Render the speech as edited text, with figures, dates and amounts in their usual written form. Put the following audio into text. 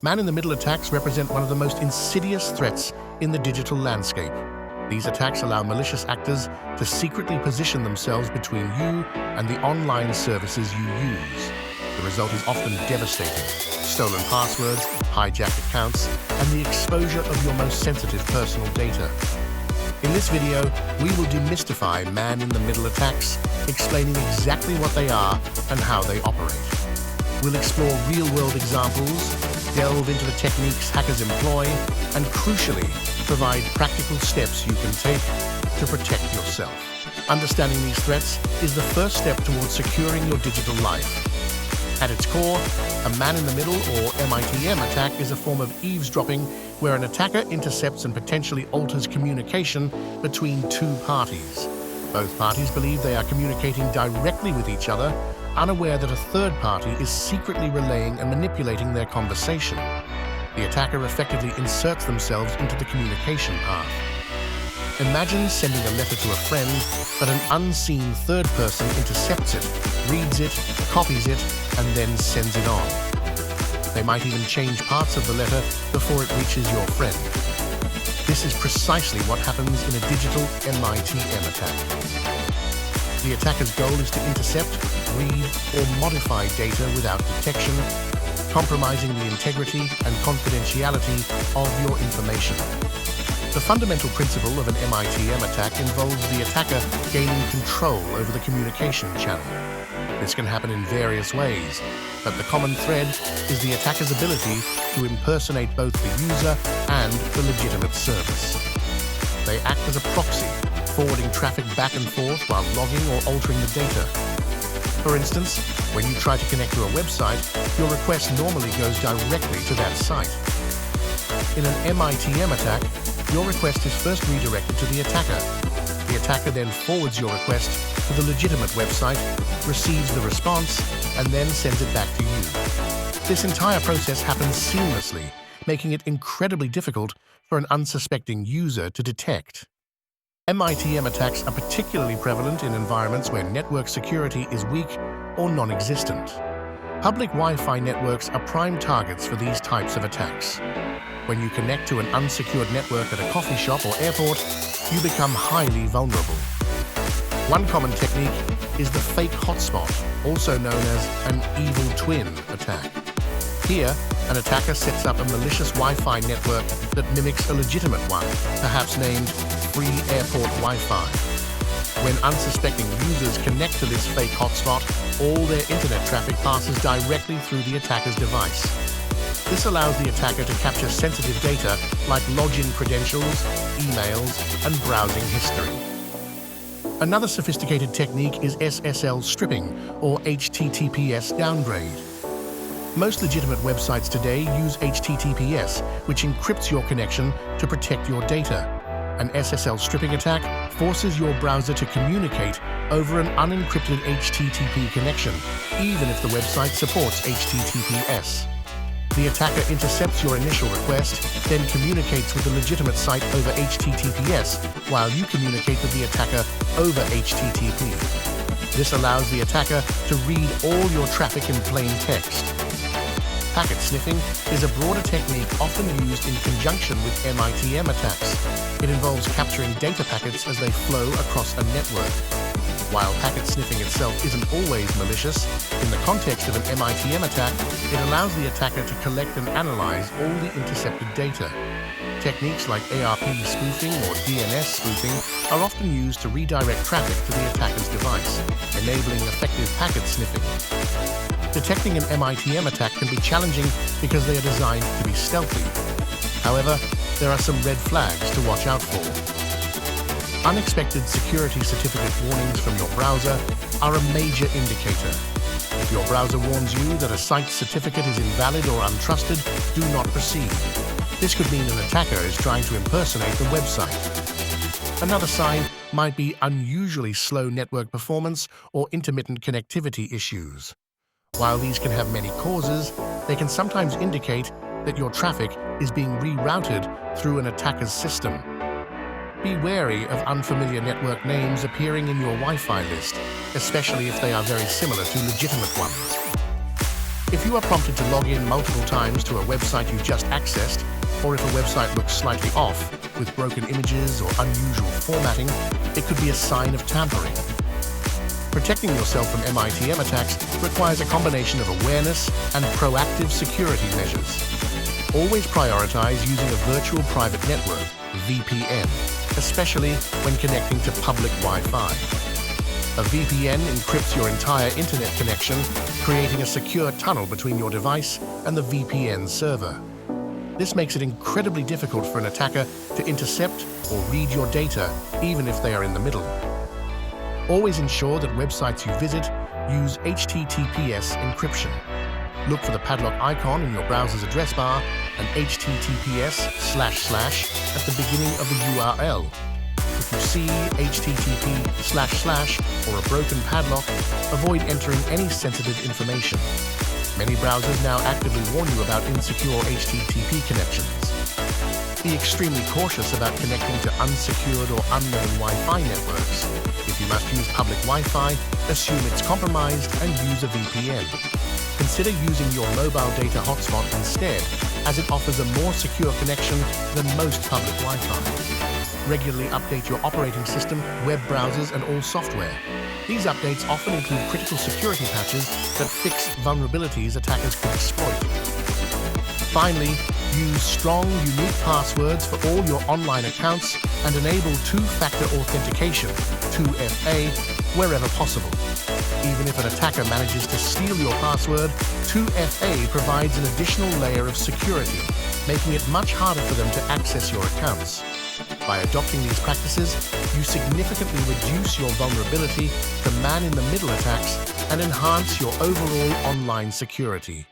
Man-in-the-middle attacks represent one of the most insidious threats in the digital landscape. These attacks allow malicious actors to secretly position themselves between you and the online services you use. The result is often devastating: stolen passwords, hijacked accounts, and the exposure of your most sensitive personal data. In this video, we will demystify man-in-the-middle attacks, explaining exactly what they are and how they operate. We'll explore real-world examples, delve into the techniques hackers employ, and crucially, provide practical steps you can take to protect yourself. Understanding these threats is the first step towards securing your digital life. At its core, a man-in-the-middle or MITM attack is a form of eavesdropping where an attacker intercepts and potentially alters communication between two parties. Both parties believe they are communicating directly with each other, unaware that a third party is secretly relaying and manipulating their conversation. The attacker effectively inserts themselves into the communication path. Imagine sending a letter to a friend, but an unseen third person intercepts it, reads it, copies it, and then sends it on. They might even change parts of the letter before it reaches your friend. This is precisely what happens in a digital MITM attack. The attacker's goal is to intercept, read, or modify data without detection, compromising the integrity and confidentiality of your information. The fundamental principle of an MITM attack involves the attacker gaining control over the communication channel. This can happen in various ways, but the common thread is the attacker's ability to impersonate both the user and the legitimate service. They act as a proxy, forwarding traffic back and forth while logging or altering the data. For instance, when you try to connect to a website, your request normally goes directly to that site. In an MITM attack, your request is first redirected to the attacker. The attacker then forwards your request to the legitimate website, receives the response, and then sends it back to you. This entire process happens seamlessly, making it incredibly difficult for an unsuspecting user to detect. MITM attacks are particularly prevalent in environments where network security is weak or non-existent. Public Wi-Fi networks are prime targets for these types of attacks. When you connect to an unsecured network at a coffee shop or airport, you become highly vulnerable. One common technique is the fake hotspot, also known as an evil twin attack. Here, an attacker sets up a malicious Wi-Fi network that mimics a legitimate one, perhaps named Free Airport Wi-Fi. When unsuspecting users connect to this fake hotspot, all their internet traffic passes directly through the attacker's device. This allows the attacker to capture sensitive data like login credentials, emails, and browsing history. Another sophisticated technique is SSL stripping, or HTTPS downgrade. Most legitimate websites today use HTTPS, which encrypts your connection to protect your data. An SSL stripping attack forces your browser to communicate over an unencrypted HTTP connection, even if the website supports HTTPS. The attacker intercepts your initial request, then communicates with the legitimate site over HTTPS, while you communicate with the attacker over HTTP. This allows the attacker to read all your traffic in plain text. Packet sniffing is a broader technique often used in conjunction with MITM attacks. It involves capturing data packets as they flow across a network. While packet sniffing itself isn't always malicious, in the context of an MITM attack, it allows the attacker to collect and analyze all the intercepted data. Techniques like ARP spoofing or DNS spoofing are often used to redirect traffic to the attacker's device, enabling effective packet sniffing. Detecting an MITM attack can be challenging because they are designed to be stealthy. However, there are some red flags to watch out for. Unexpected security certificate warnings from your browser are a major indicator. If your browser warns you that a site's certificate is invalid or untrusted, do not proceed. This could mean an attacker is trying to impersonate the website. Another sign might be unusually slow network performance or intermittent connectivity issues. While these can have many causes, they can sometimes indicate that your traffic is being rerouted through an attacker's system. Be wary of unfamiliar network names appearing in your Wi-Fi list, especially if they are very similar to legitimate ones. If you are prompted to log in multiple times to a website you just accessed, or if a website looks slightly off, with broken images or unusual formatting, it could be a sign of tampering. Protecting yourself from MITM attacks requires a combination of awareness and proactive security measures. Always prioritize using a virtual private network, VPN, especially when connecting to public Wi-Fi. A VPN encrypts your entire internet connection, creating a secure tunnel between your device and the VPN server. This makes it incredibly difficult for an attacker to intercept or read your data, even if they are in the middle. Always ensure that websites you visit use HTTPS encryption. Look for the padlock icon in your browser's address bar and HTTPS // at the beginning of the URL. If you see HTTP // or a broken padlock, avoid entering any sensitive information. Many browsers now actively warn you about insecure HTTP connections. Be extremely cautious about connecting to unsecured or unknown Wi-Fi networks. If you must use public Wi-Fi, assume it's compromised and use a VPN. Consider using your mobile data hotspot instead, as it offers a more secure connection than most public Wi-Fi. Regularly update your operating system, web browsers, and all software. These updates often include critical security patches that fix vulnerabilities attackers could exploit. Finally, use strong, unique passwords for all your online accounts and enable two-factor authentication, 2FA, wherever possible. Even if an attacker manages to steal your password, 2FA provides an additional layer of security, making it much harder for them to access your accounts. By adopting these practices, you significantly reduce your vulnerability to man-in-the-middle attacks and enhance your overall online security.